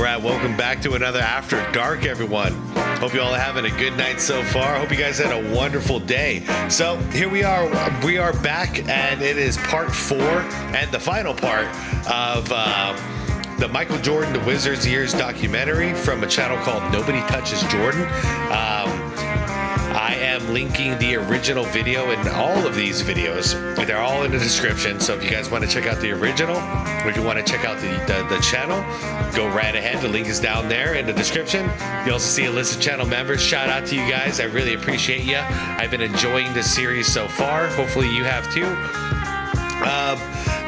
right, welcome back to another After Dark, everyone. Hope you all are having a good night so far. Hope you guys had a wonderful day. So here we are back, and it is part 4 and the final part of the Michael Jordan, The Wizard's Years documentary from a channel called Nobody Touches Jordan. I am linking the original video in all of these videos. They're all in the description. So if you guys want to check out the original, or if you want to check out the channel, go right ahead. The link is down there in the description. You also see a list of channel members. Shout out to you guys. I really appreciate you. I've been enjoying this series so far. Hopefully you have too.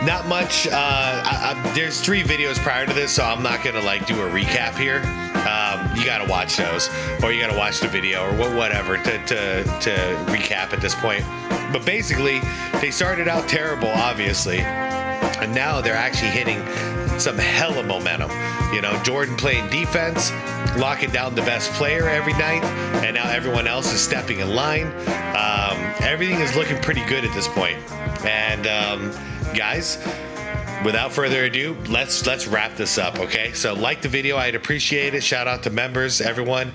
Not much. There's 3 videos prior to this, so I'm not gonna do a recap here. You gotta watch those, or you gotta watch the video, or whatever to recap at this point. But basically, they started out terrible, obviously, and now they're actually hitting some hella momentum. You know, Jordan playing defense, locking down the best player every night, and now everyone else is stepping in line. Everything is looking pretty good at this point. And guys, without further ado, let's wrap this up, okay? So like the video, I'd appreciate it. Shout out to members, everyone.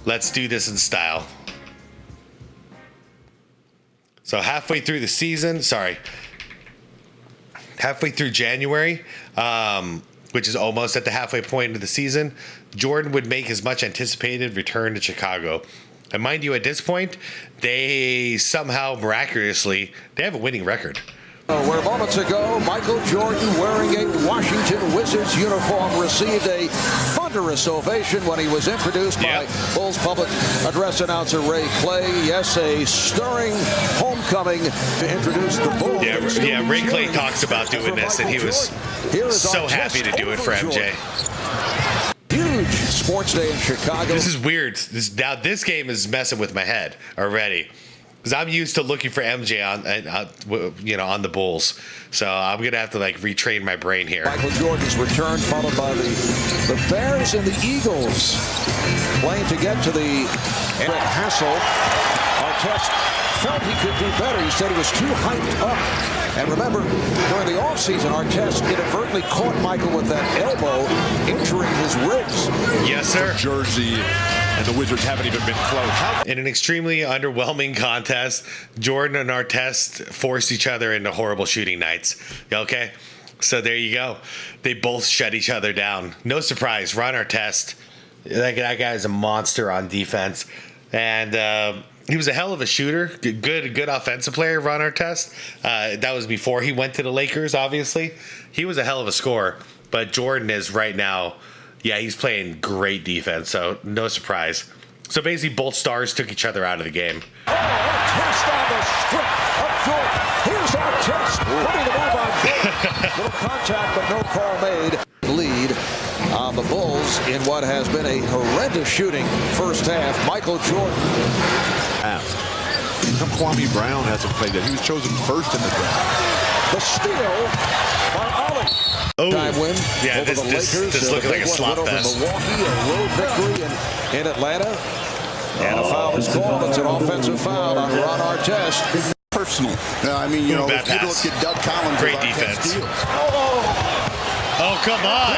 Let's do this in style. So halfway through the season, halfway through January, which is almost at the halfway point of the season, Jordan would make his much anticipated return to Chicago. And mind you, at this point, they somehow miraculously, they have a winning record. Where moments ago, Michael Jordan, wearing a Washington Wizards uniform, received a thunderous ovation when he was introduced by Bulls public address announcer Ray Clay. Yes, a stirring homecoming to introduce the Bulls. Yeah, Ray Clay talks about doing this, and he was so happy to do it for MJ. Huge sports day in Chicago. This is weird. This game is messing with my head already. Because I'm used to looking for MJ on the Bulls, so I'm gonna have to retrain my brain here. Michael Jordan's return, followed by the Bears and the Eagles, playing to get to the Hassel. Artest felt he could do better. He said he was too hyped up. And remember, during the offseason, Artest inadvertently caught Michael with that elbow, injuring his ribs. Yes, sir. Jersey. And the Wizards haven't even been close. In an extremely underwhelming contest, Jordan and Artest forced each other into horrible shooting nights. Okay? So there you go. They both shut each other down. No surprise. Ron Artest, that guy is a monster on defense. And he was a hell of a shooter. Good offensive player, Ron Artest. That was before he went to the Lakers, obviously. He was a hell of a scorer. But Jordan is right now... Yeah, he's playing great defense, so no surprise. So basically, both stars took each other out of the game. Artest on the strip of Jordan. Here's Artest putting the move on Jordan. No contact, but no call made. Lead on the Bulls in what has been a horrendous shooting first half. Michael Jordan. Kwame Brown hasn't played that. He was chosen first in the draft. The steal by Ollie. Oh, Time win yeah, over the Lakers. This looked like a slot fest. Milwaukee, a road victory in Atlanta. And a foul is called. It's an offensive foul on Ron Artest. Personal. I mean, you know, bad if you pass. look at Doug Collins. Great defense. Oh, come on.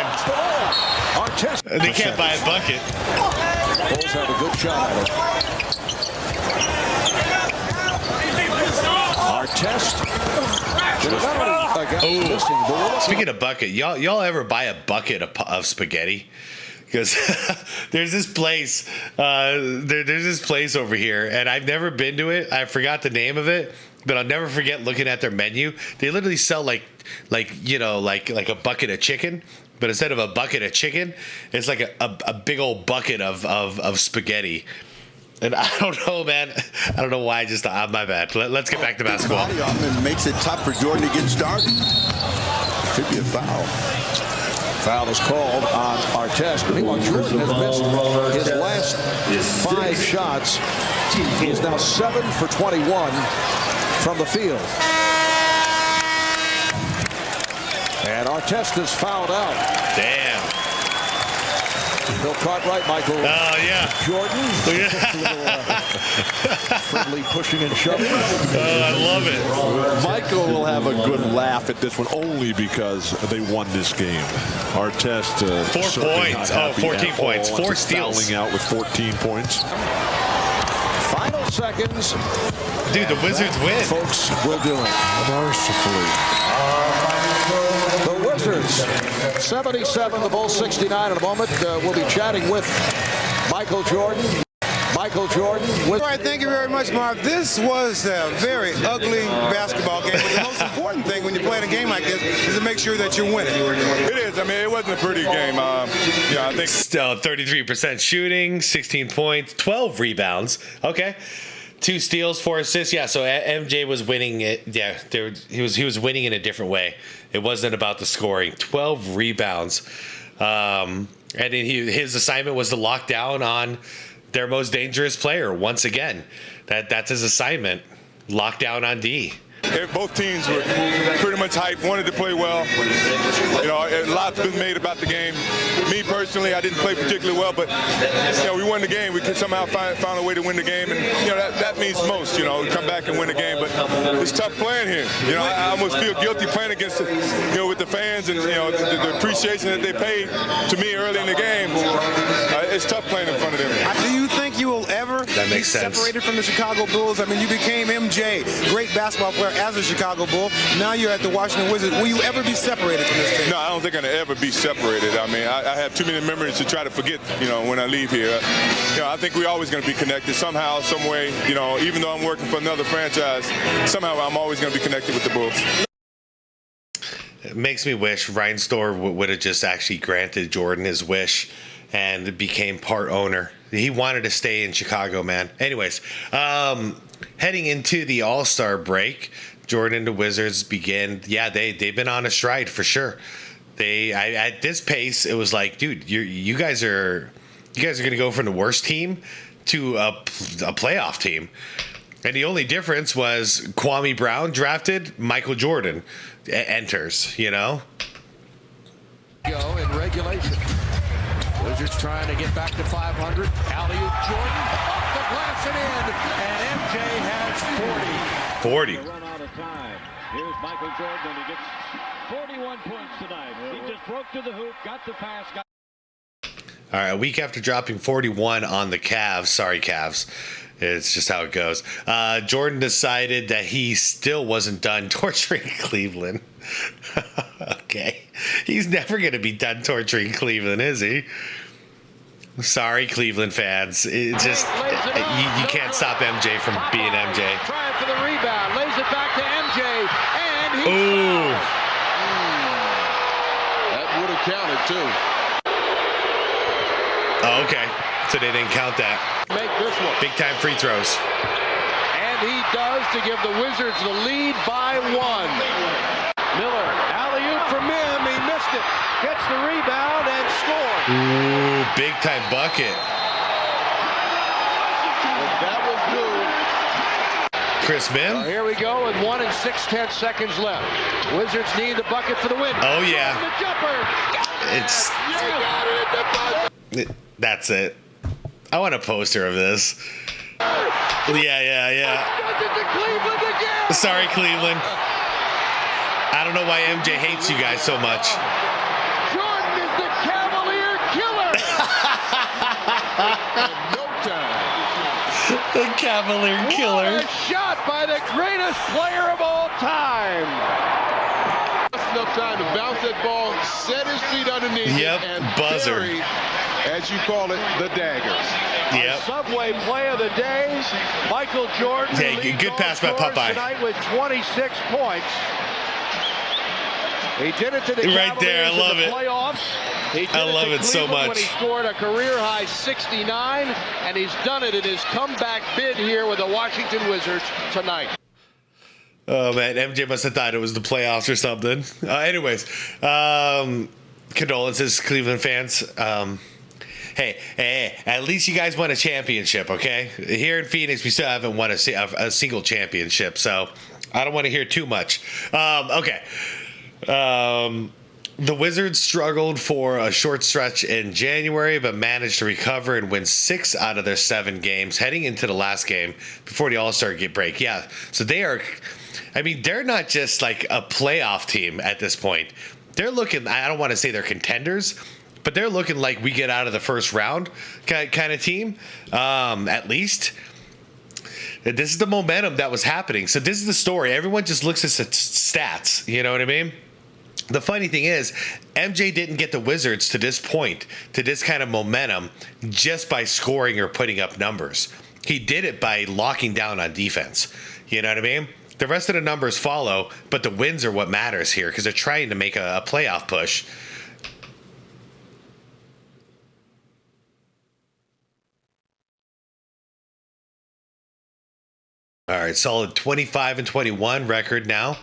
Artest. They can't buy a bucket. Bulls have a good shot at it. Artest. Oh, speaking of bucket, y'all ever buy a bucket of spaghetti? Because there's this place, there's this place over here, and I've never been to it. I forgot the name of it, but I'll never forget looking at their menu. They literally sell like a bucket of chicken, but instead of a bucket of chicken, it's like a big old bucket of spaghetti. And I don't know, man. I don't know why. My bad. Let's get back to basketball. And makes it tough for Jordan to get started. Could be a foul. Foul is called on Artest. Meanwhile, Jordan has missed his last 5 shots. He is now 7 for 21 from the field. And Artest is fouled out. Damn. Bill Cartwright, Michael. Oh, yeah. Jordan. Just a little friendly pushing and shoving. I love it. Michael will have a good laugh at this one only because they won this game. Our test. 4 points. 14 points. 4 steals. Fouling out with 14 points. Final seconds. Dude, the Wizards win. Folks will do it. Mercifully. The Wizards, 77, the Bulls 69. In a moment, we'll be chatting with Michael Jordan. Michael Jordan. All right, thank you very much, Mark. This was a very ugly basketball game, but the most important thing when you're playing a game like this is to make sure that you're winning. It is. I mean, it wasn't a pretty game. I think still 33% shooting, 16 points, 12 rebounds. Okay. 2 steals, 4 assists. Yeah, so MJ was winning it. Yeah, he was winning in a different way. It wasn't about the scoring. 12 rebounds. And his assignment was to lock down on their most dangerous player once again. That's his assignment. Lock down on D. both teams were pretty much hyped, wanted to play well. You know, a lot's been made about the game. Me personally, I didn't play particularly well, but we won the game. We could somehow find a way to win the game, and that means most. Come back and win the game. But it's tough playing here. I almost feel guilty playing against with the fans and the appreciation that they paid to me early in the game. It's tough playing in front of them. Do you think you will ever be separated from the Chicago Bulls? I mean, you became MJ, great basketball player as a Chicago Bull. Now you're at the Washington Wizards. Will you ever be separated from this team? No, I don't think I'm going to ever be separated. I mean, I have too many memories to try to forget, when I leave here. I think we're always going to be connected somehow, some way. Even though I'm working for another franchise, somehow I'm always going to be connected with the Bulls. It makes me wish Reinsdorf would have just actually granted Jordan his wish and became part owner. He wanted to stay in Chicago, man. Anyways, heading into the All-Star break, Jordan and the Wizards begin. Yeah, they've been on a stride for sure. At this pace, it was like, dude, you guys are going to go from the worst team to a playoff team. And the only difference was Kwame Brown drafted, Michael Jordan enters, Go in regulation. Wizards trying to get back to 500. Alley-oop Jordan off the glass and in, and MJ has 40. 40. Run out of time. Here's Michael Jordan, and he gets 41 points tonight. He just broke to the hoop, got the pass. All right, a week after dropping 41 on the Cavs, sorry Cavs, it's just how it goes. Jordan decided that he still wasn't done torturing Cleveland. Okay, he's never going to be done torturing Cleveland, is he? Sorry, Cleveland fans. It just you can't stop MJ from being MJ. Trying for the rebound, lays it back to MJ, and he. Ooh. That would have counted too. Oh, okay. So they didn't count that. Make this one. Big time free throws. And he does to give the Wizards the lead by 1. Miller, alley-oop from him. He missed it. Gets the rebound and scores. Ooh, big time bucket. That was good. Chris Mim. Here we go with 1 and 6/10 seconds left. Wizards need the bucket for the win. Oh, yeah. The jumper. It's. That's it. I want a poster of this. Yeah. Does it to Cleveland again. Sorry, Cleveland. I don't know why MJ hates you guys so much. Jordan is the Cavalier killer. No time. The Cavalier killer. What a shot by the greatest player of all time. Just enough time to bounce that ball, set his feet underneath Yep, it, and buzzer. bury, as you call it, the daggers. Yep. Subway play of the day. Michael Jordan. Hey, good pass by Popeye. Tonight with 26 points. He did it to the Right there, I love in the it. playoffs. He did I love it so Cleveland much. When he scored a career-high 69, and he's done it in his comeback bid here with the Washington Wizards tonight. Oh, man. MJ must have thought it was the playoffs or something. Anyways, condolences, Cleveland fans. Hey, at least you guys won a championship, okay? Here in Phoenix, we still haven't won a single championship, so I don't want to hear too much. Okay. The Wizards struggled for a short stretch in January, but managed to recover and win 6 out of their 7 games heading into the last game before the All-Star break. Yeah, so they are, I mean, they're not just like a playoff team at this point. They're looking, I don't want to say they're contenders, but they're looking like we get out of the first round kind of team, at least. This is the momentum that was happening. So this is the story. Everyone just looks at stats. You know what I mean? The funny thing is, MJ didn't get the Wizards to this point, to this kind of momentum, just by scoring or putting up numbers. He did it by locking down on defense. You know what I mean? The rest of the numbers follow, but the wins are what matters here because they're trying to make a playoff push. All right, solid 25-21 record now.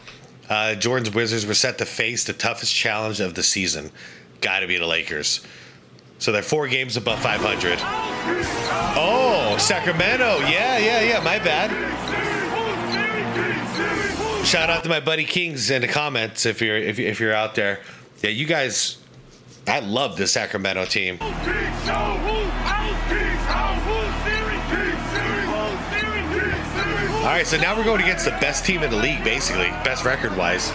Jordan's Wizards were set to face the toughest challenge of the season. Got to be the Lakers. So they're 4 games above 500. Oh, Sacramento. Yeah. My bad. Shout out to my buddy Kings in the comments if you're out there. Yeah, you guys. I love the Sacramento team. All right, so now we're going against the best team in the league, basically, best record-wise.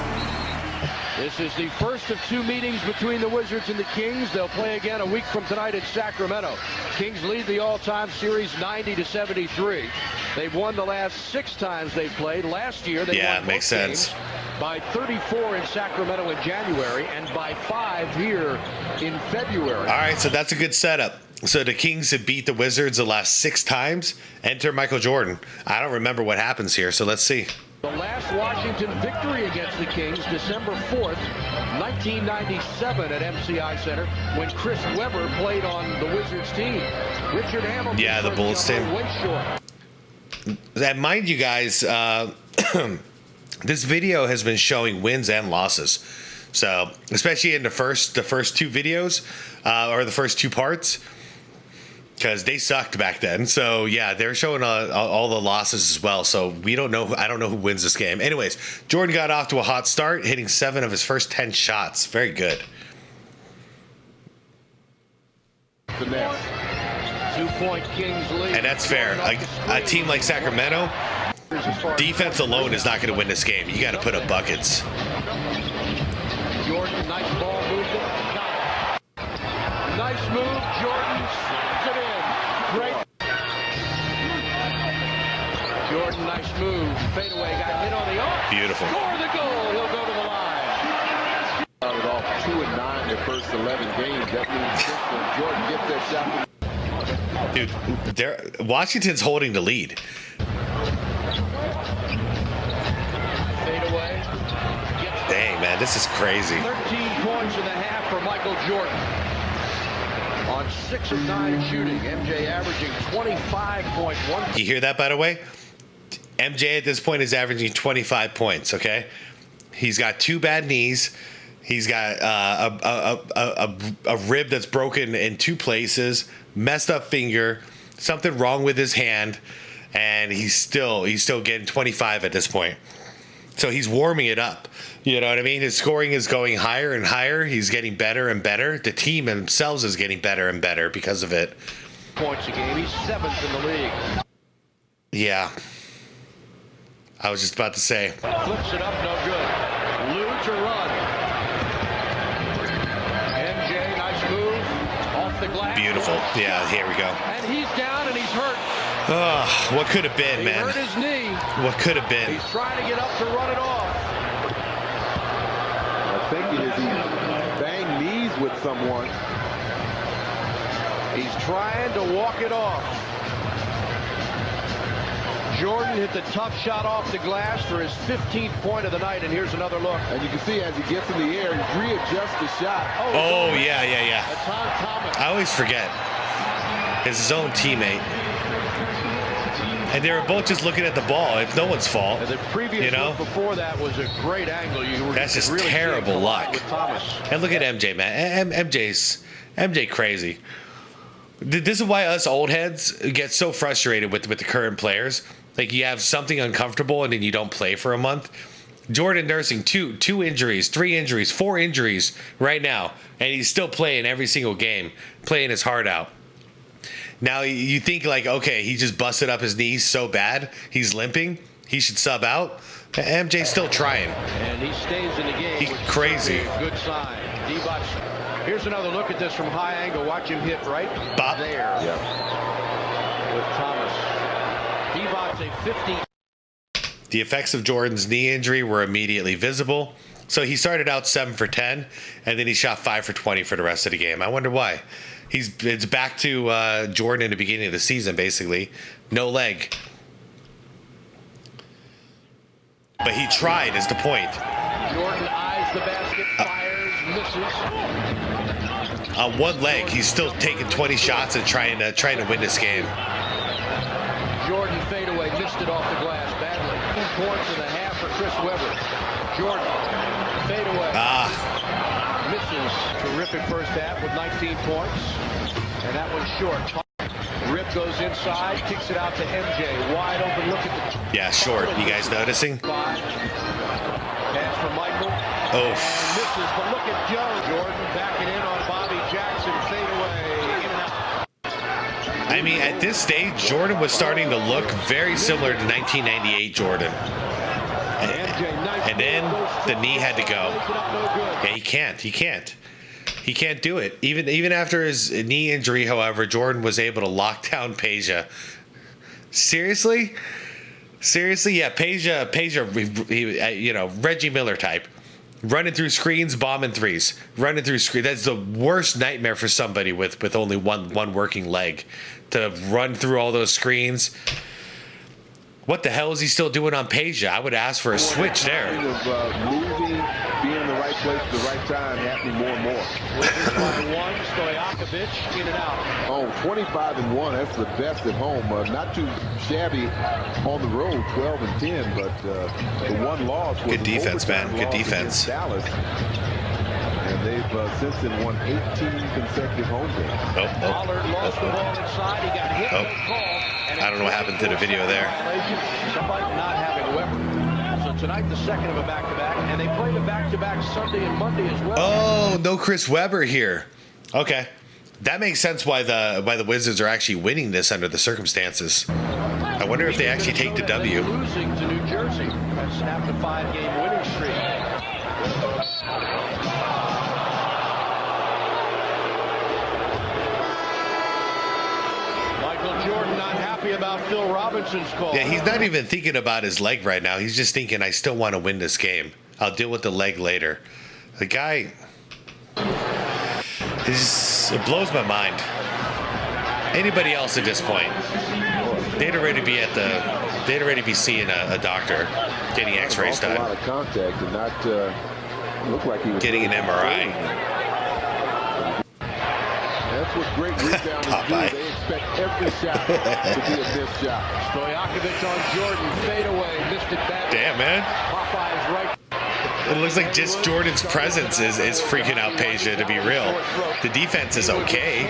This is the first of 2 meetings between the Wizards and the Kings. They'll play again a week from tonight in Sacramento. Kings lead the all-time series 90-73. They've won the last 6 times they've played. Last year, they won makes sense. By 34 in Sacramento in January and by 5 here in February. All right, so that's a good setup. So the Kings have beat the Wizards the last 6 times. Enter Michael Jordan. I don't remember what happens here, so let's see. The last Washington victory against the Kings, December 4th, 1997 at MCI Center, when Chris Webber played on the Wizards team. Richard Hamilton. Yeah, the Bulls team. And mind you guys, this video has been showing wins and losses. So, especially in the first 2 videos, or the first 2 parts, because they sucked back then. So yeah, they're showing all the losses as well. So we don't know. I don't know who wins this game. Anyways, Jordan got off to a hot start, hitting 7 of his first 10 shots. Very good. The net. 2-point Kings lead. And that's fair. A team like Sacramento, defense alone is not going to win this game. You got to put up buckets. Jordan, nice ball movement. Nice move, Jordan. It in. Great. Jordan, nice move. Fadeaway, got hit on the arm. Beautiful. Score the goal. He'll go to the line. Started off 2-9 their first 11 games. That means Jordan gets their shot. Dude, Washington's holding the lead. Fadeaway. Dang, man, this is crazy. 13 points in the half for Michael Jordan. On 6 of 9 shooting, MJ averaging 25.1. You hear that, by the way? MJ at this point is averaging 25 points, okay? He's got 2 bad knees. He's got a rib that's broken in 2 places, messed up finger, something wrong with his hand, and he's still getting 25 at this point. So he's warming it up. You know what I mean? His scoring is going higher and higher. He's getting better and better. The team themselves is getting better and better because of it. Points a game. He's 7th in the league. Yeah. I was just about to say. Flips it up, no good. Lou to run. MJ, nice move. Off the glass. Beautiful. Yeah, here we go. And he's down and he's hurt. Oh, what could have been, man? He hurt his knee. What could have been? He's trying to get up to run it off. I think it is he banged knees with someone. He's trying to walk it off. Jordan hit the tough shot off the glass for his 15th point of the night, and here's another look. And you can see as he gets in the air, he readjusts the shot. Oh, yeah. Tom Thomas. I always forget. It's his own teammate. And they were both just looking at the ball. It's no one's fault. The previous look before that was a great angle. That's just really terrible luck. And look at MJ, man. MJ crazy. This is why us old heads get so frustrated with the current players. Like, you have something uncomfortable and then you don't play for a month. Jordan nursing two injuries, 3 injuries, 4 injuries right now, and he's still playing every single game, playing his heart out. Now you think like, okay, he just busted up his knees so bad, he's limping, he should sub out. MJ's still trying. And he stays in the game. He's crazy. Good sign. D-Bot. Here's another look at this from high angle. Watch him hit right Bop. there. With Thomas. D-Bot's a 50. The effects of Jordan's knee injury were immediately visible. So he started out 7 for 10, and then he shot 5 for 20 for the rest of the game. I wonder why. It's back to Jordan in the beginning of the season, basically. No leg. But he tried, is the point. Jordan eyes the basket, fires, misses. On one leg, he's still taking 20 shots and trying to win this game. Jordan fadeaway, missed it off the glass badly. 2 points and a half for Chris Webber. Jordan fadeaway. Misses. Terrific first half with 19 points. And that one's short. Rip goes inside, kicks it out to MJ. Wide open look at the... Yeah, short. You guys noticing? Pass for Michael. Oh. Misses, but look at Joe. Jordan backing in on Bobby Jackson. Fade away. In and out. I mean, at this stage, Jordan was starting to look very similar to 1998 Jordan. And then the knee had to go. Yeah, he can't. He can't do it. Even after his knee injury, however, Jordan was able to lock down Peja. Seriously? Yeah, Peja, Reggie Miller type. Running through screens, bombing threes. Running through screens. That's the worst nightmare for somebody with only one working leg. To run through all those screens. What the hell is he still doing on Peja? I would ask for a switch there. Moving, being in the right place at the right time, happening more and more. 1, SlkEM in and out. Oh, 25-1, that's the best at home. Not too shabby on the road, 12-10, but the one loss was good defense, man. Good defense. Dallas. And they've since then won 18 consecutive home games. Pollard lost the ball inside. He got hit. I don't know what happened to the video there. Somebody not having Webber. So tonight, the second of a back-to-back, and they played a back-to-back Sunday and Monday as well. Oh, no Chris Webber here. Okay, that makes sense why the Wizards are actually winning this under the circumstances. I wonder if they actually take the W. Losing to New Jersey. That snapped a 5-game winning streak. Jordan not happy about Phil Robinson's call. Yeah, he's not even thinking about his leg right now. He's just thinking, I still want to win this game. I'll deal with the leg later. The guy, it blows my mind. Anybody else at this point, they'd already be seeing a doctor, getting X-rays done, a lot of contact and not look like he was getting an MRI. That's what great rebounders do. They expect every shot to be a missed shot. Stojakovic on Jordan, fadeaway, missed it back. Damn, man. Popeye's right. It looks like just Jordan's presence is freaking out Peja, to be real. The defense is okay.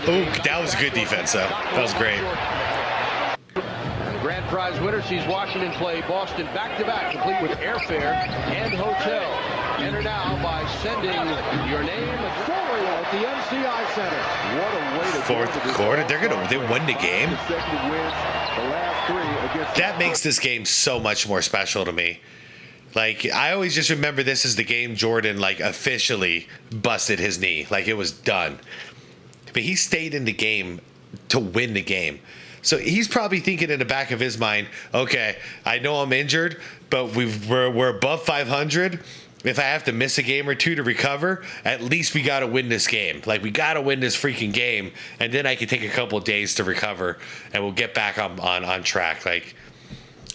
Oh, that was a good defense, though. That was great. Grand prize winner sees Washington play Boston back-to-back, complete with airfare and hotel. Enter now by sending your name at the MCI Center. What a way to Fourth quarter, they won the game. That makes this game so much more special to me. Like, I always just remember this as the game Jordan like officially busted his knee, like it was done. But he stayed in the game to win the game. So he's probably thinking in the back of his mind, okay, I know I'm injured, but we're above 500. If I have to miss a game or two to recover, at least we got to win this game. Like, we got to win this freaking game, and then I can take a couple of days to recover, and we'll get back on track. Like,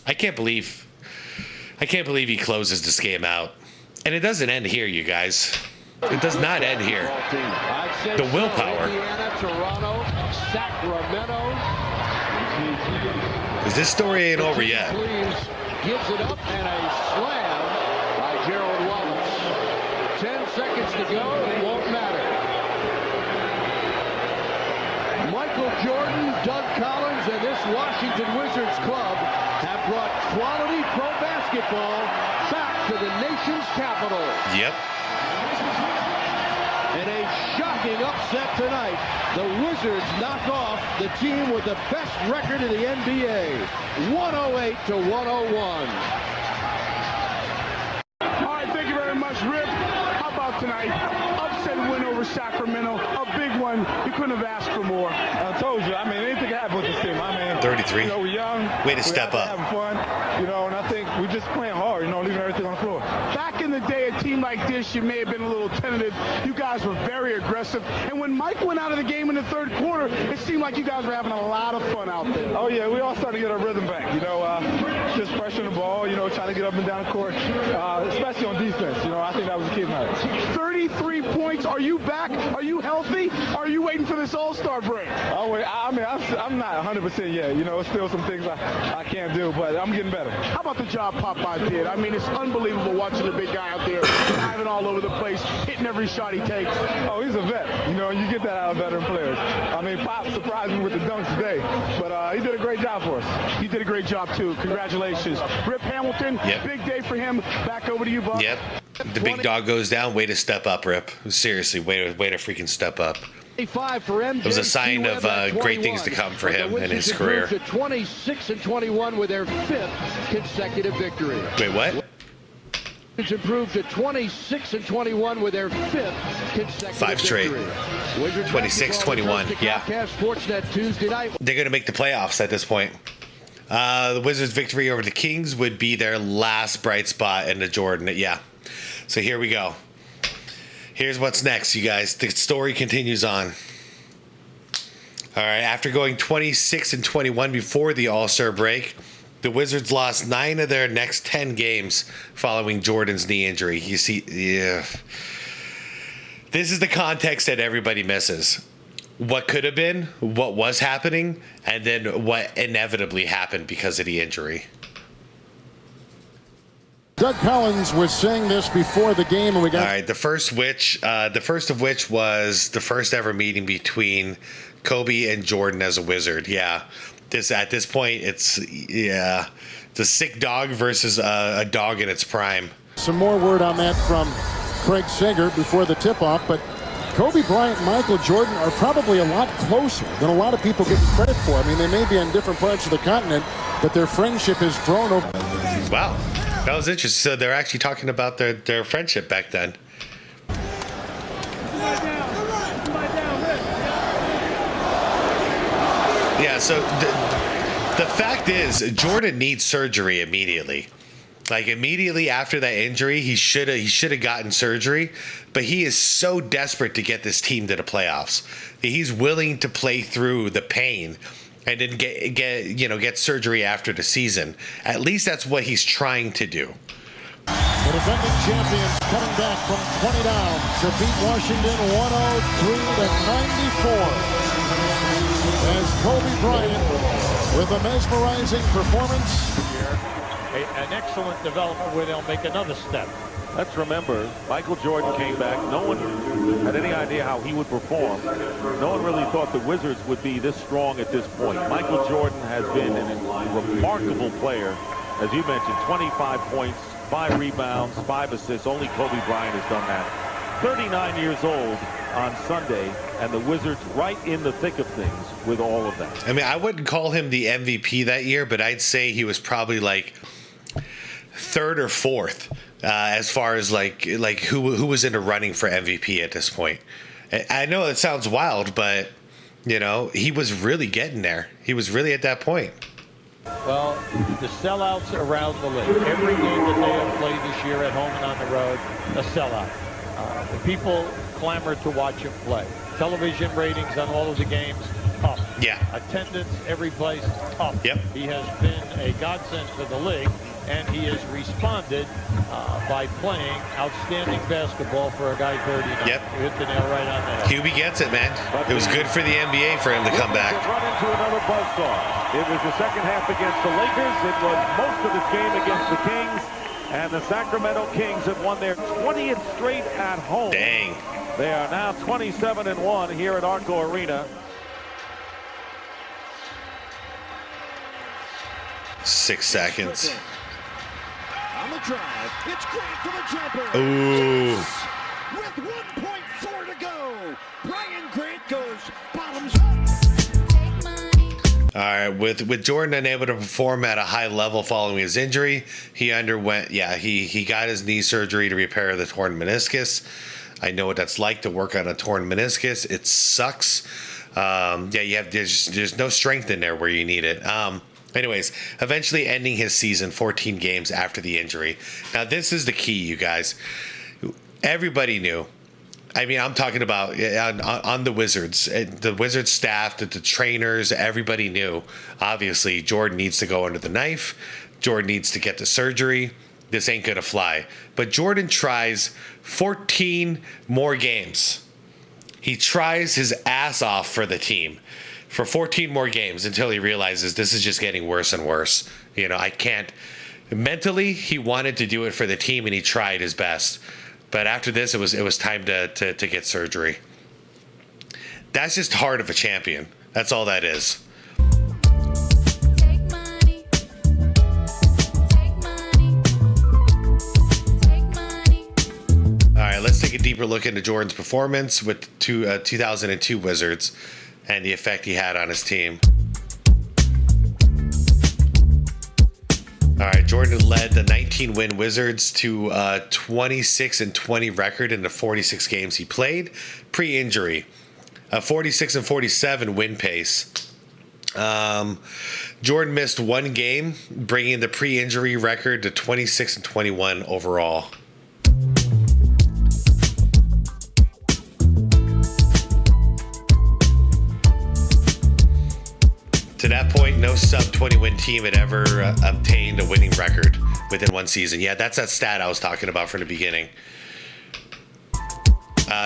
I can't believe he closes this game out. And it doesn't end here, you guys. It does not end here. The willpower. Toronto, Sacramento. Because this story ain't over yet. Gives it up and a slam by Gerald Wallace. 10 seconds to go. It won't matter. Michael Jordan, Doug Collins, and this Washington Wizards club have brought quality pro basketball basketball back to the nation's capital. Yep. And a shocking upset tonight. The Wizards knock off the team with the best record in the NBA, 108-101. All right, thank you very much, Rip. How about tonight? Upset win over Sacramento, a big one. You couldn't have asked for more. I told you, I mean, anything can happen with this team. I mean, 33. You know, we're young. Way to step up. Having fun, you know, and I think we're just playing hard, you know, leaving everything on the floor. Back in the day, a team like this, you may have been a little tentative. You guys were very aggressive. And when Mike went out of the game in the third quarter, it seemed like you guys were having a lot of fun out there. Oh, yeah, we all started to get our rhythm back, you know, just pressuring the ball, you know, trying to get up and down the court, especially on defense. You know, I think that was the key tonight. 33 points. Are you back? Are you healthy? Are you waiting for this All-Star break? Oh, wait, I mean, I'm not 100% yet. You know, still some things I can't do, but I'm getting better. How about the job Popeye did? I mean, it's unbelievable watching the big guy out there diving all over the place, hitting every shot he takes. Oh, he's a vet. You know, you get that out of veteran players. I mean, Pop surprised me with the dunks today, but he did a great job for us. He did a great job, too. Congratulations. Rip Hamilton, big day for him. Back over to you, Buck. Yep. The big dog goes down. Way to step up, Rip. Seriously, way to freaking step up. For MJ, it was a sign of great things to come for him in his career. 26-21 with their 5th consecutive victory. Wait, what? It's improved to 26-21 with their 5th consecutive 5 straight. 26-21. Yeah. Sportsnet Tuesday night. They're going to make the playoffs at this point. The Wizards' victory over the Kings would be their last bright spot in the Jordan. Yeah. So here we go. Here's what's next, you guys. The story continues on. All right, after going 26-21 before the All-Star break, the Wizards lost 9 of their next 10 games following Jordan's knee injury. You see, yeah. This is the context that everybody misses. What could have been, what was happening, and then what inevitably happened because of the injury. Doug Collins was saying this before the game, and we got. All right, the first of which was the first ever meeting between Kobe and Jordan as a Wizard. Yeah, at this point, it's a sick dog versus a dog in its prime. Some more word on that from Craig Sager before the tip-off, but Kobe Bryant and Michael Jordan are probably a lot closer than a lot of people give credit for. I mean, they may be on different parts of the continent, but their friendship has grown over. Wow. That was interesting. So they're actually talking about their friendship back then. Yeah, so the fact is, Jordan needs surgery immediately. Like, immediately after that injury, he should have gotten surgery, but he is so desperate to get this team to the playoffs. He's willing to play through the pain and then get surgery after the season. At least that's what he's trying to do. The defending champions coming back from 20 down to beat Washington 103-94. As Kobe Bryant with a mesmerizing performance. An excellent development where they'll make another step. Let's remember, Michael Jordan came back. No one had any idea how he would perform. No one really thought the Wizards would be this strong at this point. Michael Jordan has been a remarkable player. As you mentioned, 25 points, 5 rebounds, 5 assists. Only Kobe Bryant has done that. 39 years old on Sunday, and the Wizards right in the thick of things with all of that. I mean, I wouldn't call him the MVP that year, but I'd say he was probably like 3rd or 4th. As far as like who was in the running for MVP at this point. I know it sounds wild, but you know, he was really getting there. He was really at that point. Well, the sellouts around the league. Every game that they have played this year at home and on the road, a sellout. The people clamored to watch him play. Television ratings on all of the games, up. Yeah. Attendance, every place, up. Yep. He has been a godsend to the league, and he has responded by playing outstanding basketball for a guy 39. Yep. Hit the nail right on the head. QB gets it, man. It was good for the NBA for him to come back. Run into another buzzsaw. It was the second half against the Lakers. It was most of this game against the Kings. And the Sacramento Kings have won their 20th straight at home. Dang. They are now 27-1 here at Arco Arena. 6 seconds. drive. It's Grant for the jumper. Ooh. With 1.4 to go, Brian Grant goes bottoms up. All right, with Jordan unable to perform at a high level following his injury, he got his knee surgery to repair the torn meniscus. I know what that's like to work on a torn meniscus. It sucks. There's no strength in there where you need it. Anyways, eventually ending his season 14 games after the injury. Now, this is the key, you guys. Everybody knew. I mean, I'm talking about on the Wizards. The Wizards staff, the trainers, everybody knew. Obviously, Jordan needs to go under the knife. Jordan needs to get the surgery. This ain't going to fly. But Jordan tries 14 more games. He tries his ass off for the team for 14 more games until he realizes this is just getting worse and worse. You know, I can't. Mentally, he wanted to do it for the team, and he tried his best. But after this, it was time to get surgery. That's just heart of a champion. That's all that is. All right, let's take a deeper look into Jordan's performance with 2002 Wizards and the effect he had on his team. All right, Jordan led the 19-win Wizards to a 26-20 record in the 46 games he played pre-injury. A 46-47 win pace. Jordan missed one game, bringing the pre-injury record to 26-21 overall. To that point, no sub-20 win team had ever obtained a winning record within one season. Yeah, that's that stat I was talking about from the beginning.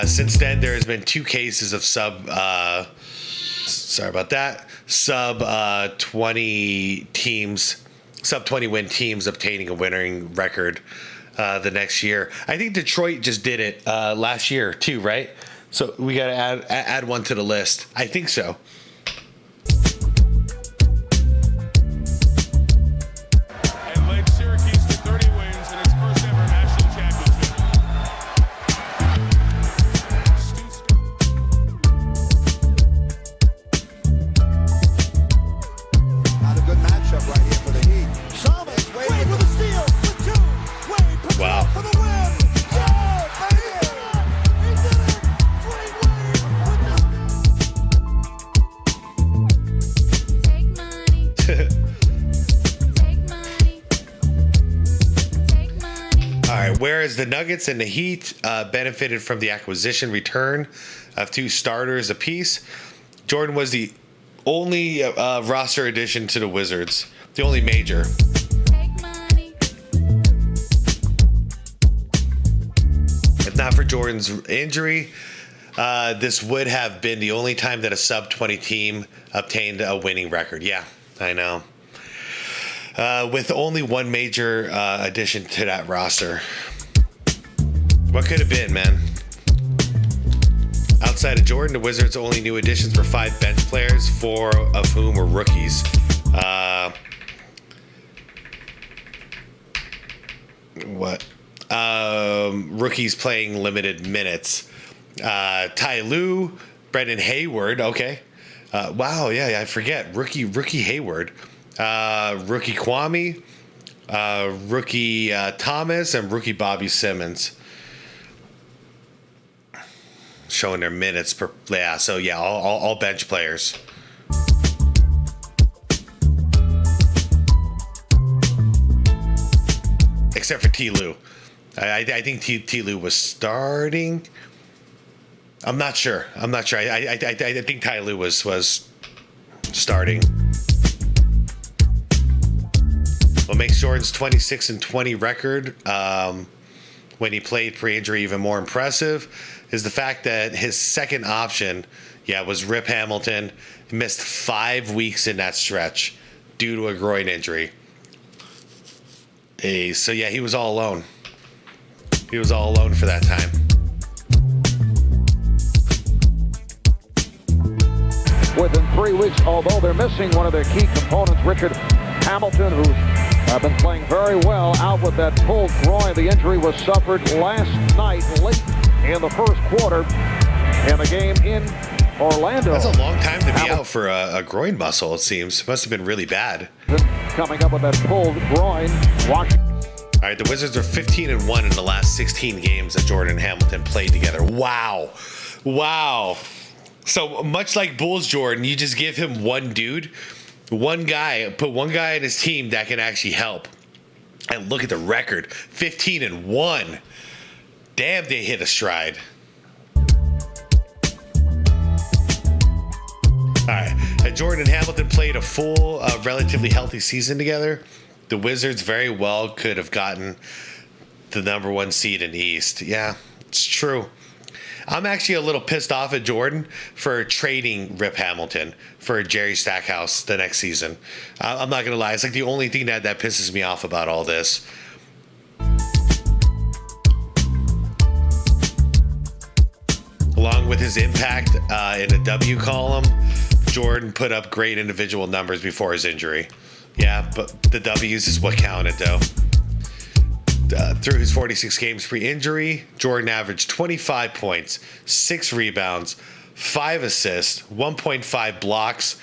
Since then, there has been two cases of sub-20 win teams obtaining a winning record the next year. I think Detroit just did it last year too, right? So we got to add one to the list. I think so. Whereas the Nuggets and the Heat benefited from the acquisition return of two starters apiece, Jordan was the only roster addition to the Wizards, the only major. If not for Jordan's injury, this would have been the only time that a sub-20 team obtained a winning record. Yeah, I know. With only one major addition to that roster. What could have been, man? Outside of Jordan, the Wizards' only new additions were 5 bench players, 4 of whom were rookies. Rookies playing limited minutes. Ty Lue, Brendan Hayward, okay. Wow, yeah, I forget. Rookie Hayward. Rookie Kwame, rookie Thomas, and rookie Bobby Simmons. Showing their minutes per, yeah. So yeah, all bench players. Except for T. Lue. I think T. Lue was starting. I'm not sure. I think Ty Lue was starting. What makes Jordan's 26-20 record when he played pre-injury even more impressive is the fact that his second option, was Rip Hamilton. He missed 5 weeks in that stretch due to a groin injury. So yeah, he was all alone. He was all alone for that time. Within 3 weeks, although they're missing one of their key components, Richard Hamilton, who's I've been playing very well out with that pulled groin. The injury was suffered last night late in the first quarter in the game in Orlando. That's a long time to be out for a groin muscle, it seems. Must have been really bad. Coming up with that pulled groin. Washington. All right, the Wizards are 15-1 in the last 16 games that Jordan and Hamilton played together. Wow. Wow. So much like Bulls Jordan, you just give him one dude, one guy, put one guy in his team that can actually help. And look at the record, 15-1. Damn, they hit a stride. All right, Jordan and Hamilton played a full, relatively healthy season together. The Wizards very well could have gotten the #1 seed in the East. Yeah, it's true. I'm actually a little pissed off at Jordan for trading Rip Hamilton for Jerry Stackhouse the next season. I'm not going to lie. It's like the only thing that pisses me off about all this. Along with his impact in the W column, Jordan put up great individual numbers before his injury. Yeah, but the W's is what counted, though. Through his 46 games pre-injury, Jordan averaged 25 points, 6 rebounds, 5 assists, 1.5 blocks,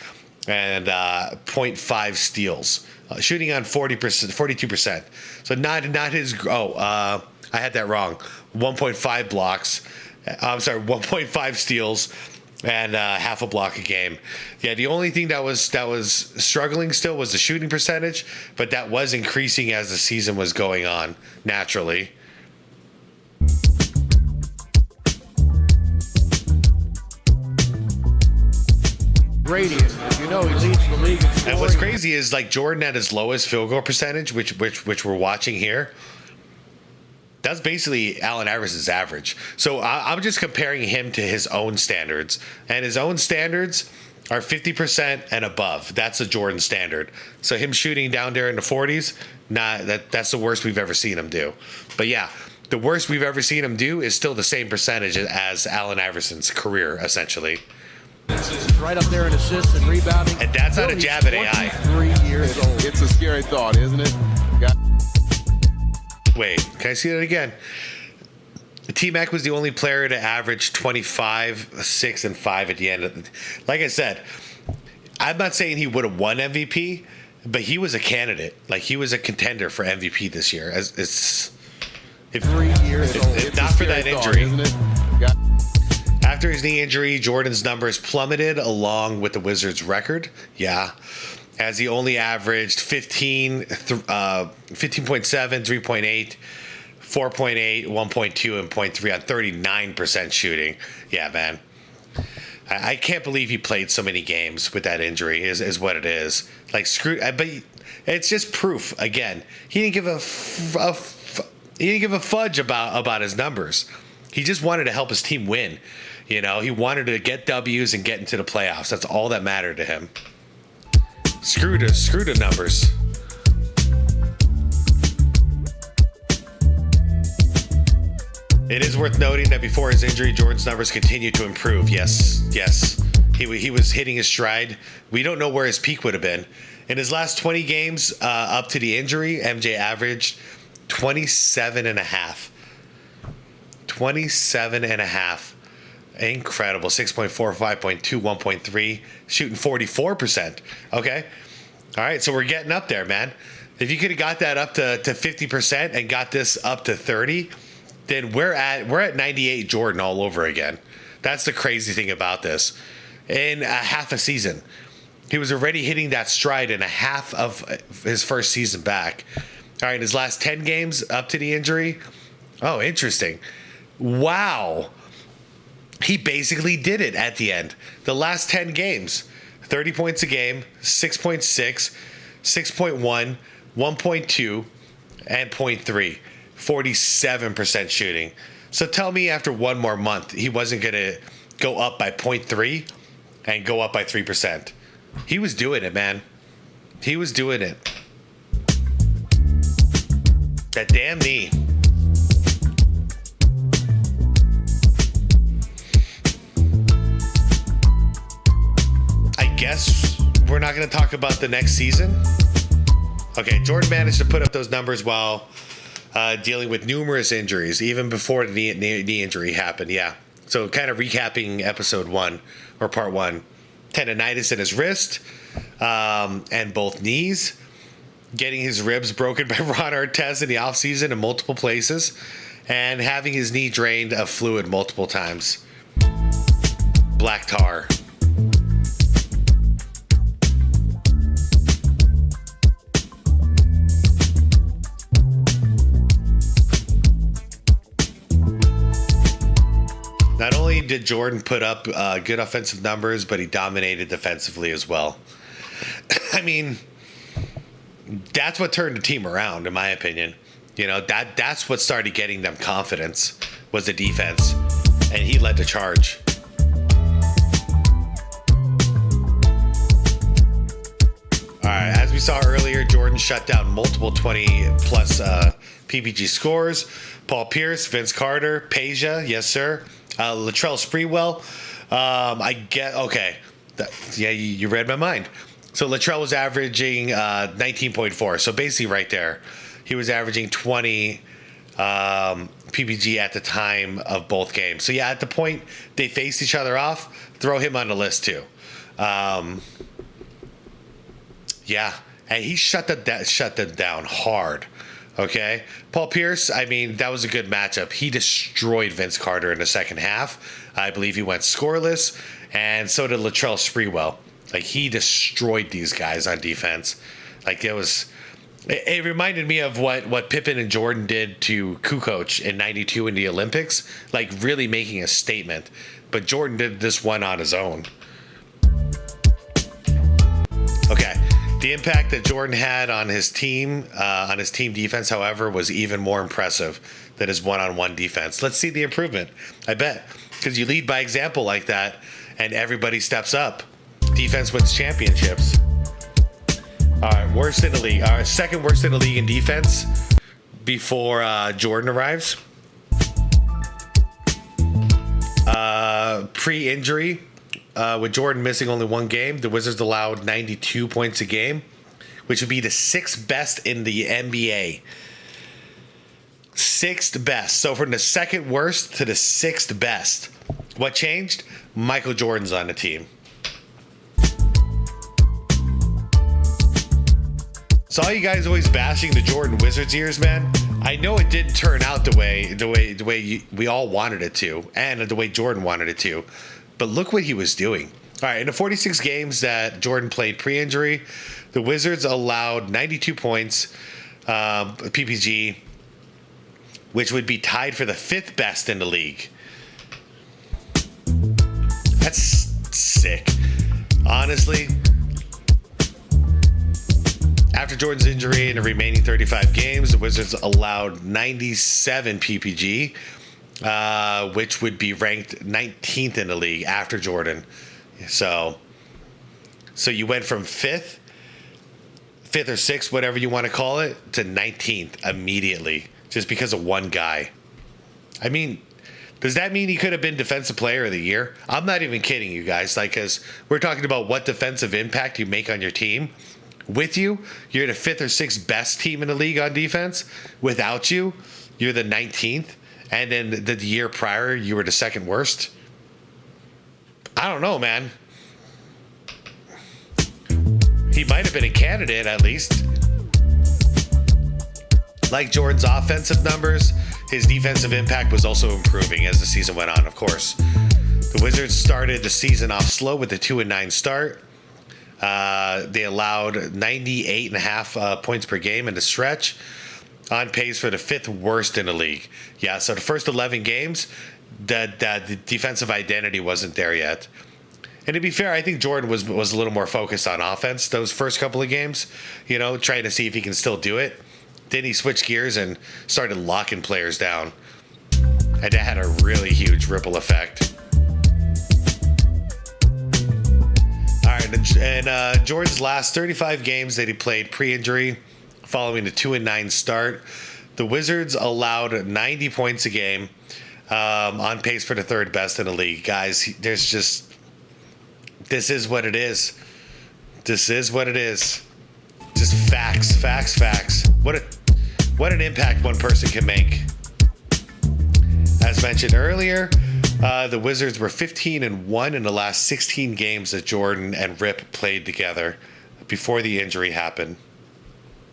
and 0.5 steals. Shooting on 42%. So not his. I had that wrong. 1.5 blocks. I'm sorry, 1.5 steals. And half a block a game. Yeah, the only thing that was struggling still was the shooting percentage, but that was increasing as the season was going on, naturally. Radiant, you know, he leads the league in scoring. And what's crazy is like Jordan at his lowest field goal percentage, which we're watching here. That's basically Allen Iverson's average. So I'm just comparing him to his own standards. And his own standards are 50% and above. That's a Jordan standard. So him shooting down there in the 40s, that's the worst we've ever seen him do. But yeah, the worst we've ever seen him do is still the same percentage as Allen Iverson's career, essentially. Right up there in assists and rebounding. And that's not a jab at AI. 23 years old. It's a scary thought, isn't it? Wait, can I see that again? T-Mac was the only player to average 25, 6, and 5 at the end of the... Like I said, I'm not saying he would have won MVP, but he was a candidate. Like, he was a contender for MVP this year. If not for that injury. After his knee injury, Jordan's numbers plummeted along with the Wizards' record. Yeah. As he only averaged 15.7, 3.8, 4.8, 1.2, and 0.3 on 39% shooting. Yeah, man. I can't believe he played so many games with that injury is what it is. Like, screw. But it's just proof, again. He didn't give a fudge about his numbers. He just wanted to help his team win. You know, he wanted to get W's and get into the playoffs. That's all that mattered to him. Screw the numbers. It is worth noting that before his injury, Jordan's numbers continued to improve. Yes. He was hitting his stride. We don't know where his peak would have been. In his last 20 games up to the injury, MJ averaged 27.5. 27.5. Incredible. 6.4, 5.2, 1.3, shooting 44%. Okay. All right. So we're getting up there, man. If you could have got that up to 50% and got this up to 30, then we're at 98 Jordan all over again. That's the crazy thing about this. In a half a season, he was already hitting that stride in a half of his first season back. All right. His last 10 games up to the injury. Oh, interesting. Wow. He basically did it at the end. The last 10 games, 30 points a game, 6.6, 6.1, 1.2, and 0.3, 47% shooting. So tell me after one more month, he wasn't going to go up by 0.3 and go up by 3%. He was doing it, man. He was doing it. That damn knee. I guess we're not going to talk about the next season. Okay, Jordan managed to put up those numbers while dealing with numerous injuries, even before the knee injury happened. Yeah. So kind of recapping episode 1 or part 1, tendonitis in his wrist and both knees, getting his ribs broken by Ron Artest in the offseason in multiple places, and having his knee drained of fluid multiple times. Black tar. Not only did Jordan put up good offensive numbers, but he dominated defensively as well. I mean, that's what turned the team around, in my opinion. You know, that's what started getting them confidence, was the defense, and he led the charge. All right, as we saw earlier, Jordan shut down multiple 20-plus PPG scores. Paul Pierce, Vince Carter, Peja, yes sir, Latrell Sprewell. Okay, yeah, you read my mind. So Latrell was averaging 19.4, so basically right there. He was averaging 20 PPG at the time of both games. So yeah, at the point they faced each other off, throw him on the list too. Yeah, and he shut them down hard. Okay, Paul Pierce, I mean, that was a good matchup. He destroyed Vince Carter in the second half. I believe he went scoreless, and so did Latrell Sprewell. Like, he destroyed these guys on defense. Like, it reminded me of what Pippen and Jordan did to Kukoc in '92 in the Olympics, like really making a statement. But Jordan did this one on his own. Okay. The impact that Jordan had on his team defense, however, was even more impressive than his one-on-one defense. Let's see the improvement. I bet. Because you lead by example like that, and everybody steps up. Defense wins championships. All right, worst in the league. Second worst in the league in defense before Jordan arrives. Pre-injury, with Jordan missing only one game, the Wizards allowed 92 points a game, which would be the 6th best in the NBA. 6th best. So from the 2nd worst to the 6th best. What changed? Michael Jordan's on the team. So all you guys always bashing the Jordan Wizards years, man. I know it didn't turn out the way we all wanted it to, and the way Jordan wanted it to. But look what he was doing. All right, in the 46 games that Jordan played pre-injury, the Wizards allowed 92 points PPG, which would be tied for the 5th best in the league. That's sick. Honestly, after Jordan's injury in the remaining 35 games, the Wizards allowed 97 PPG, which would be ranked 19th in the league after Jordan. So you went from 5th or 6th, whatever you want to call it, to 19th immediately just because of one guy. I mean, does that mean he could have been Defensive Player of the Year? I'm not even kidding you guys. Like, because we're talking about what defensive impact you make on your team. With you, you're the 5th or 6th best team in the league on defense. Without you, you're the 19th. And then the year prior, you were the 2nd worst. I don't know, man. He might have been a candidate, at least. Like Jordan's offensive numbers, his defensive impact was also improving as the season went on, of course. The Wizards started the season off slow with a 2-9 start. They allowed 98.5 points per game in the stretch, on pace for the 5th worst in the league. Yeah, so the first 11 games, the defensive identity wasn't there yet. And to be fair, I think Jordan was a little more focused on offense those first couple of games, you know, trying to see if he can still do it. Then he switched gears and started locking players down. And that had a really huge ripple effect. All right, and Jordan's last 35 games that he played pre-injury, following the 2-9 start, the Wizards allowed 90 points a game, on pace for the 3rd best in the league. Guys, this is what it is. This is what it is. Just facts. What an impact one person can make. As mentioned earlier, the Wizards were 15-1 in the last 16 games that Jordan and Rip played together before the injury happened.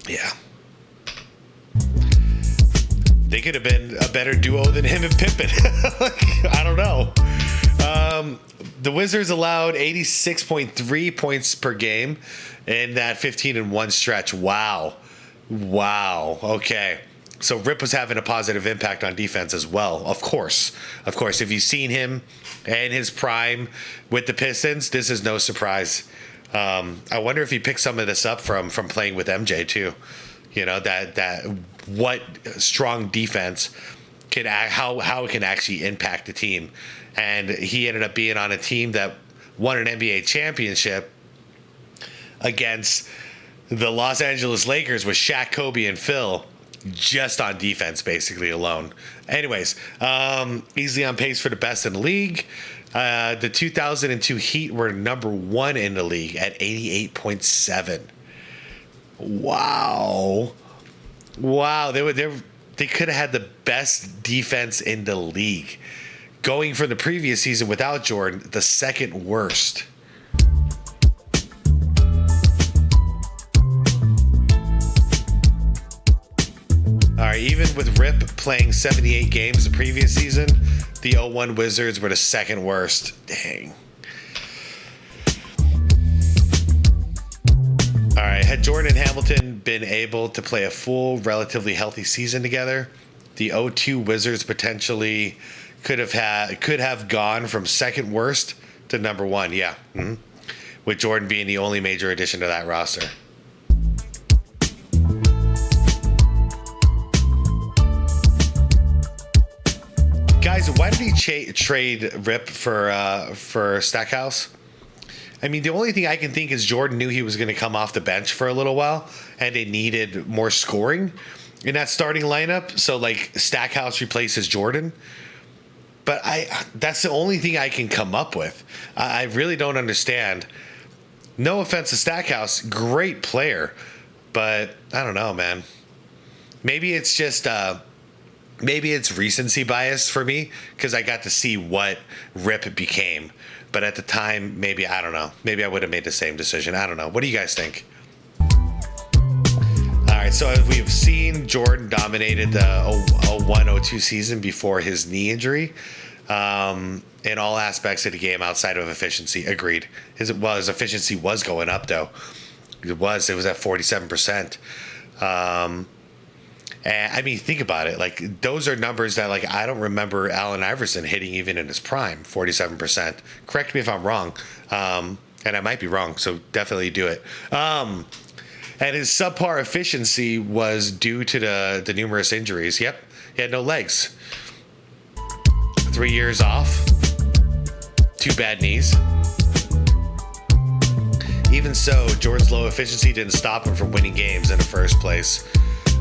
Yeah. They could have been a better duo than him and Pippen. I don't know. The Wizards allowed 86.3 points per game in that 15-1 stretch. Wow. Okay. So Rip was having a positive impact on defense as well. Of course. If you've seen him in his prime with the Pistons, this is no surprise. I wonder if he picked some of this up from playing with MJ too. You know, that what strong defense can how it can actually impact the team. And he ended up being on a team that won an NBA championship against the Los Angeles Lakers with Shaq, Kobe, and Phil, just on defense basically alone. Anyways, easily on pace for the best in the league. The 2002 Heat were number 1 in the league at 88.7. Wow. They could have had the best defense in the league. Going from the previous season without Jordan, the second worst. All right, even with Rip playing 78 games the previous season, the 01 Wizards were the second worst. Dang. All right, had Jordan and Hamilton been able to play a full, relatively healthy season together, the 02 Wizards potentially could have gone from second worst to number 1. Yeah, with Jordan being the only major addition to that roster. Guys, why did he trade Rip for Stackhouse? I mean, the only thing I can think is Jordan knew he was going to come off the bench for a little while, and they needed more scoring in that starting lineup. So, like, Stackhouse replaces Jordan. But that's the only thing I can come up with. I really don't understand. No offense to Stackhouse, great player. But I don't know, man. Maybe it's just... maybe it's recency bias for me because I got to see what Rip became. But at the time, maybe, I don't know. Maybe I would have made the same decision. I don't know. What do you guys think? All right, so as we've seen, Jordan dominated the 01-02 season before his knee injury in all aspects of the game outside of efficiency. Agreed. His efficiency was going up, though. It was at 47%. And I mean, think about it. Like, those are numbers that, like, I don't remember Allen Iverson hitting even in his prime, 47%. Correct me if I'm wrong. And I might be wrong, so definitely do it. And his subpar efficiency was due to the numerous injuries. Yep, he had no legs. 3 years off. 2 bad knees. Even so, Jordan's low efficiency didn't stop him from winning games in the first place.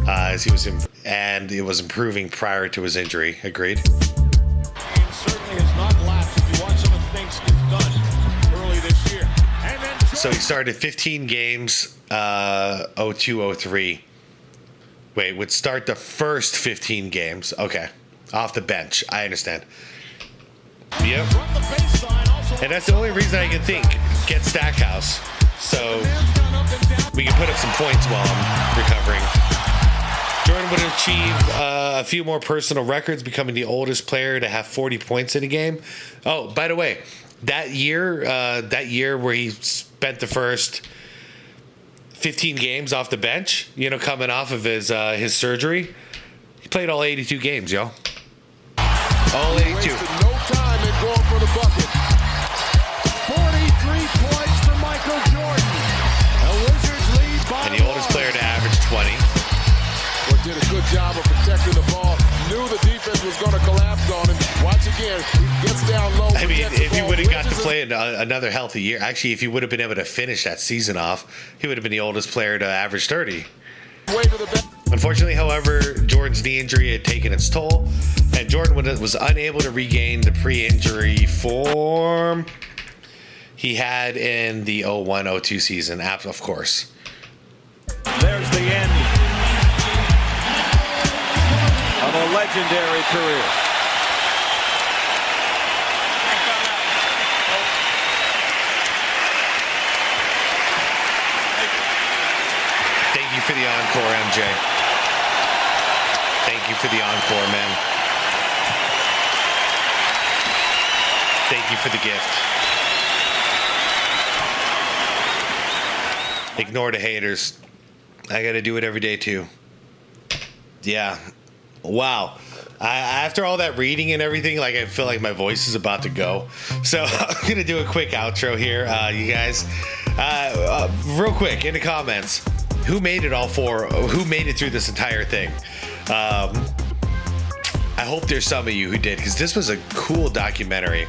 As he was and it was improving prior to his injury. Agreed. It certainly has not lapsed if you watch some of the things he's done early this year. And then so he started 15 games 02-03. Wait, would start the first 15 games. Okay. Off the bench. I understand. Yep. And that's the only reason I can think. Get Stackhouse. So we can put up some points while I'm recovering. Jordan would achieve a few more personal records, becoming the oldest player to have 40 points in a game. Oh, by the way, that year where he spent the first 15 games off the bench, you know, coming off of his surgery, he played all 82 games, y'all. All 82. No time in going for the bucket. 43 points for Michael Jordan. The Wizards lead by and the oldest player to average 20. Did a good job of protecting the ball. Knew the defense was going to collapse on him. Watch again. He gets down low. I mean, if he would have got to play another healthy year, actually, if he would have been able to finish that season off, he would have been the oldest player to average 30. Unfortunately, however, Jordan's knee injury had taken its toll, and Jordan was unable to regain the pre-injury form he had in the 01-02 season, of course. There's the end of a legendary career. Thank you for the encore, MJ. Thank you for the encore, man. Thank you for the gift. Ignore the haters. I got to do it every day, too. Yeah. Wow. After all that reading and everything, like, I feel like my voice is about to go. So I'm going to do a quick outro here, you guys. Real quick, in the comments, who made it who made it through this entire thing? I hope there's some of you who did, because this was a cool documentary.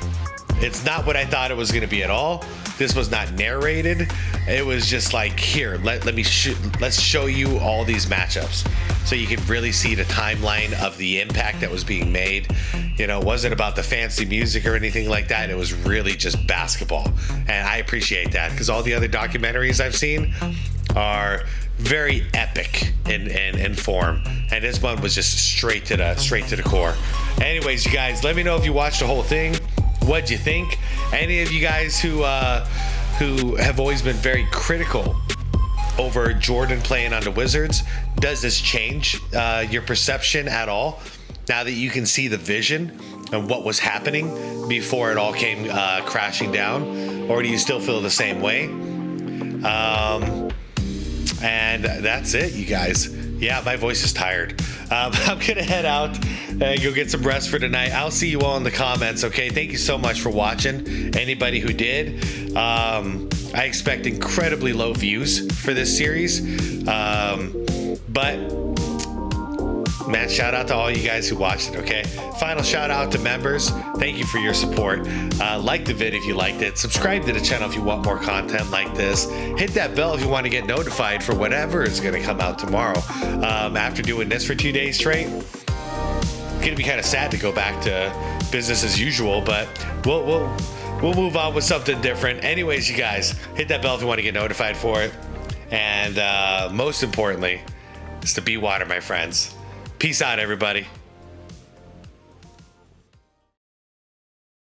It's not what I thought it was going to be at all. This was not narrated. It was just like, here, let's show you all these matchups so you can really see the timeline of the impact that was being made. You know, it wasn't about the fancy music or anything like that. It was really just basketball. And I appreciate that, because all the other documentaries I've seen are very epic in form, and this one was just straight to the core. Anyways, you guys, let me know if you watched the whole thing. What'd you think? Any of you guys who have always been very critical over Jordan playing on the Wizards, does this change your perception at all now that you can see the vision and what was happening before it all came crashing down, or do you still feel the same way? And that's it, you guys. Yeah, my voice is tired. I'm gonna head out and go get some rest for tonight. I'll see you all in the comments, okay? Thank you so much for watching. Anybody who did, I expect incredibly low views for this series, but man, shout out to all you guys who watched it, okay? Final shout out to members. Thank you for your support. Like the vid if you liked it. Subscribe to the channel if you want more content like this. Hit that bell if you want to get notified for whatever is going to come out tomorrow. After doing this for 2 days straight, it's going to be kind of sad to go back to business as usual, but we'll move on with something different. Anyways, you guys, hit that bell if you want to get notified for it. And most importantly, it's to be water, my friends. Peace out, everybody.